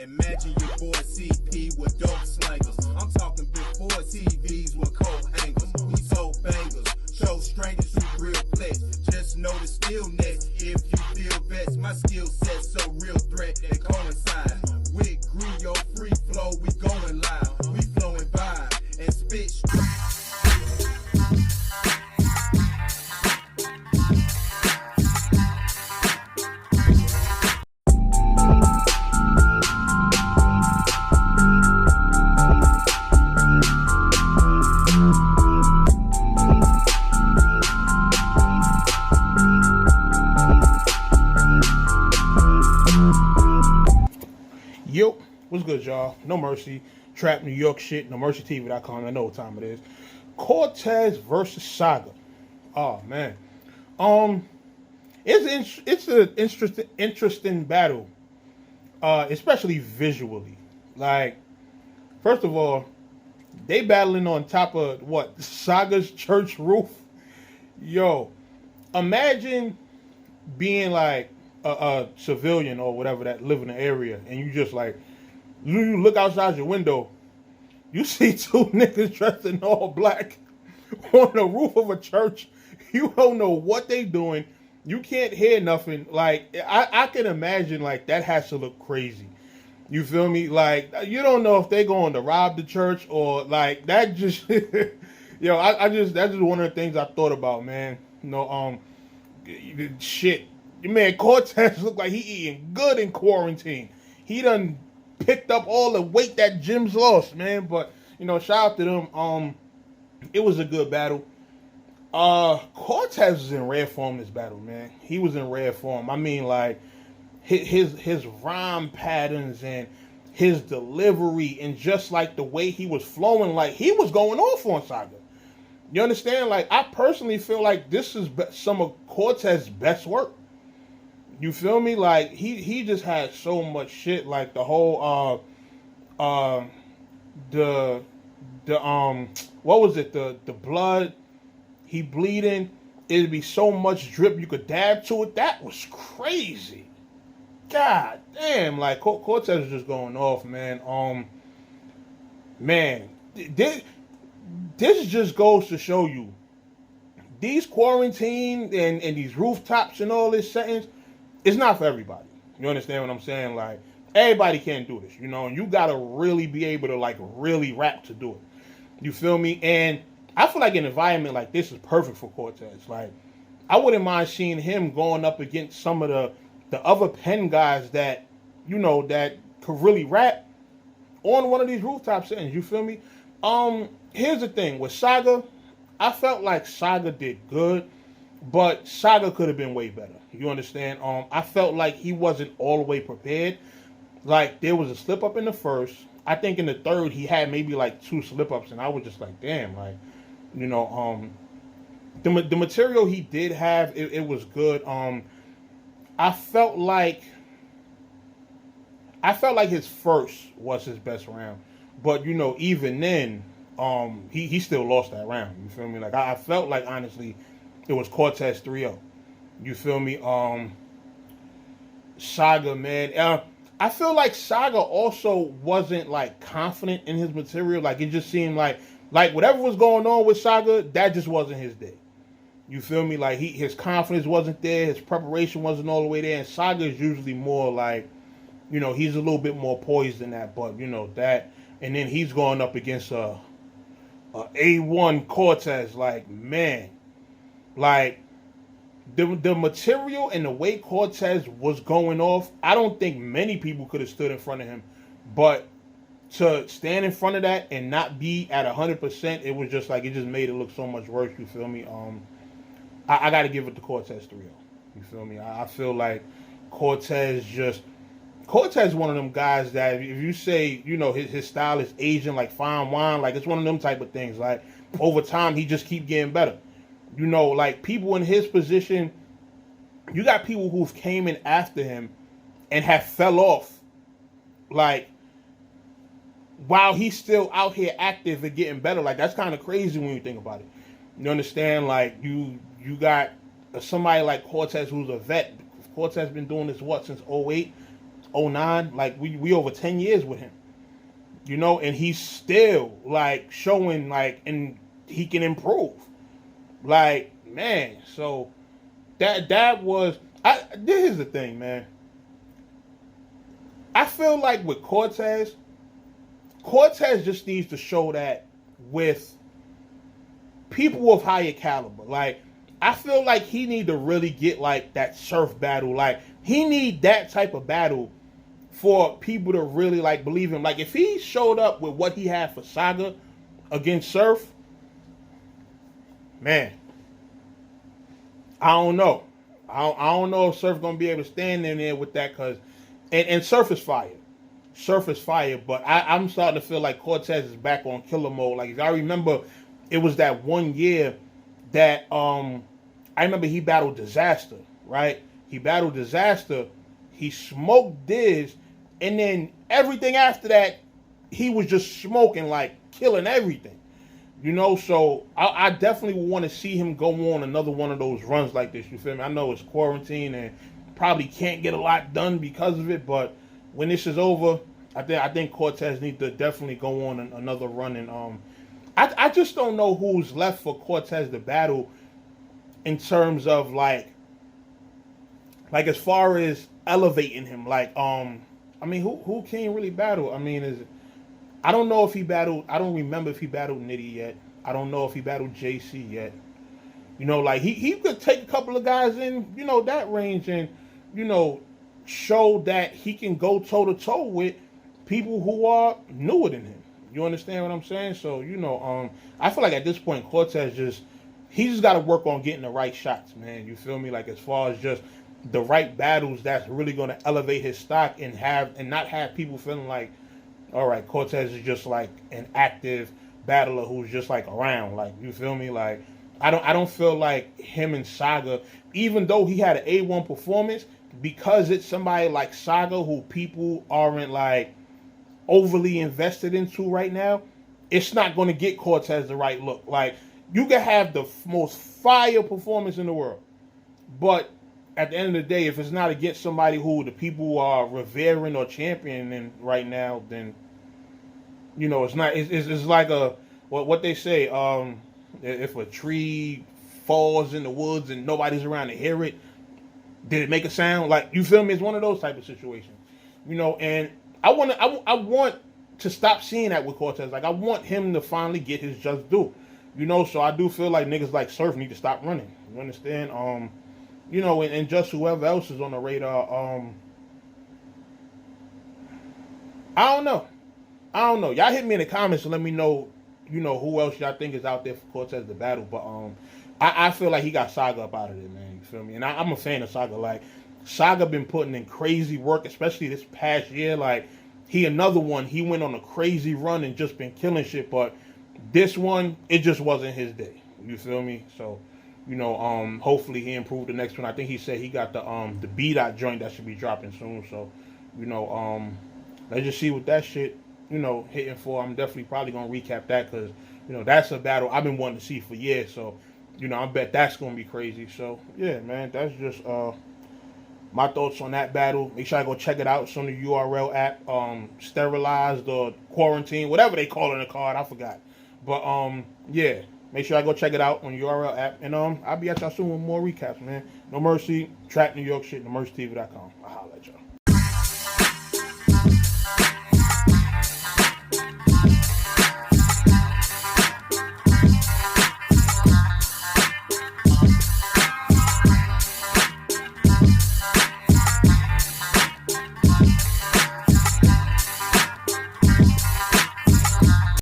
Imagine your boy CP with dope slangers. I'm talking before TVs with coat hangers. We sold bangers, show strangers who real flex. Just know the skill next. If you feel best, my skill set so real threat they coincide. With GRIOT free flow, we going live. We flowing vibe and spit straight. Yo, what's good, y'all? No Mercy, Trap New York shit, NoMercyTV.com. I know what time it is. Cortez versus Saga. Oh man, it's an interesting battle, especially visually. Like, first of all, they battling on top of what, Saga's church roof. Yo, imagine being like a civilian or whatever that live in the area, and you just like, you look outside your window, you see two niggas dressed in all black on the roof of a church. You don't know what they doing. You can't hear nothing. Like, I can imagine, like, that has to look crazy. You feel me? Like, you don't know if they going to rob the church or like that. Just yo, that's just one of the things I thought about, man. You know, shit. Man, Cortez look like he eating good in quarantine. He done picked up all the weight that Jim's lost, man. But, you know, shout out to them. It was a good battle. Cortez was in rare form this battle, man. He was in rare form. I mean, like, his rhyme patterns and his delivery and just like the way he was flowing, like he was going off on Saga. You understand? Like, I personally feel like this is some of Cortez's best work. You feel me? Like, he just had so much shit. Like, the whole what was it? The blood, he bleeding. It'd be so much drip you could dab to it. That was crazy. God damn, like Cortez was just going off, man. Man, this just goes to show you these quarantine and these rooftops and all this settings. It's not for everybody. You understand what I'm saying? Like, everybody can't do this, you know, and you gotta really be able to, like, really rap to do it. You feel me? And I feel like an environment like this is perfect for Cortez. Like, I wouldn't mind seeing him going up against some of the other pen guys that, you know, that could really rap on one of these rooftop settings. You feel me? Here's the thing. With Saga, I felt like Saga did good, but Saga could have been way better. You understand? I felt like he wasn't all the way prepared. Like, there was a slip up in the first. I think in the third he had maybe like 2 slip ups, and I was just like, damn, like, you know, the material he did have, it was good. I felt like his first was his best round, but, you know, even then, he still lost that round. You feel me? Like, I felt like, honestly, it was Cortez 3-0. You feel me? Saga, man. I feel like Saga also wasn't, like, confident in his material. Like, it just seemed like whatever was going on with Saga, that just wasn't his day. You feel me? Like, his confidence wasn't there. His preparation wasn't all the way there. And Saga is usually more like, you know, he's a little bit more poised than that. But, you know, that. And then he's going up against a A1 Cortez. Like, man. Like, the material and the way Cortez was going off, I don't think many people could have stood in front of him. But to stand in front of that and not be at 100%, it was just like, it just made it look so much worse. You feel me? I got to give it to Cortez 3-0. You feel me? I feel like Cortez one of them guys that if you say, you know, his style is aging like fine wine, like it's one of them type of things. Like, over time, he just keep getting better. You know, like, people in his position, you got people who've came in after him and have fell off, like, while he's still out here active and getting better. Like, that's kind of crazy when you think about it. You understand? Like, you got somebody like Cortez who's a vet. Cortez been doing this, what, since 08? '09. Like we over 10 years with him, you know, and he's still like showing like, and he can improve. Like, man, so that was. This is the thing, man. I feel like with Cortez just needs to show that with people of higher caliber. Like, I feel like he need to really get like that Surf battle. Like, he need that type of battle for people to really like believe him. Like, if he showed up with what he had for Saga against Surf, man, I don't know. I don't know if Surf gonna be able to stand in there with that, because and Surf is fire. Surf is fire, but I'm starting to feel like Cortez is back on killer mode. Like, if I remember, it was that one year that I remember he battled Disaster, right? He battled Disaster, he smoked Diz, and then everything after that, he was just smoking, like killing everything. You know, so I definitely want to see him go on another one of those runs like this. You feel me? I know it's quarantine and probably can't get a lot done because of it, but when this is over, I think Cortez needs to definitely go on another run. And I just don't know who's left for Cortez to battle in terms of like as far as elevating him. Like I mean, who can really battle? I mean, I don't know if he battled. I don't remember if he battled Nitty yet. I don't know if he battled JC yet. You know, like he could take a couple of guys in, you know, that range, and, you know, show that he can go toe to toe with people who are newer than him. You understand what I'm saying? So, you know, I feel like at this point Cortez just got to work on getting the right shots, man. You feel me? Like, as far as just the right battles that's really going to elevate his stock and not have people feeling like, all right, Cortez is just like an active battler who's just like around. Like, you feel me? Like, I don't feel like him and Saga, even though he had an A1 performance, because it's somebody like Saga who people aren't like overly invested into right now, it's not going to get Cortez the right look. Like, you can have the most fire performance in the world, but at the end of the day, if it's not against somebody who the people are revering or championing right now, then, you know, it's not. It's like what they say. If a tree falls in the woods and nobody's around to hear it, did it make a sound? Like, you feel me? It's one of those type of situations, you know. And I want to stop seeing that with Cortez. Like, I want him to finally get his just due, you know. So I do feel like niggas like Surf need to stop running. You understand? You know, and just whoever else is on the radar. I don't know. Y'all hit me in the comments and let me know, you know, who else y'all think is out there for Cortez to battle. But I feel like he got Saga up out of there, man. You feel me? And I'm a fan of Saga. Like, Saga been putting in crazy work, especially this past year. Like, he went on a crazy run and just been killing shit. But this one, it just wasn't his day. You feel me? So, you know, hopefully he improved the next one. I think he said he got the B-Dot joint that should be dropping soon. So, you know, let's just see what that shit, you know, hitting for. I'm definitely probably going to recap that, because, you know, that's a battle I've been wanting to see for years. So, you know, I bet that's going to be crazy. So, yeah, man, that's just my thoughts on that battle. Make sure I go check it out. It's on the URL app, Sterilized or Quarantine, whatever they call it in the card. I forgot. But, yeah. Make sure I go check it out on the URL app. And I'll be at y'all soon with more recaps, man. No Mercy, Trap New York shit, NoMercyTV.com. I'll holler at y'all.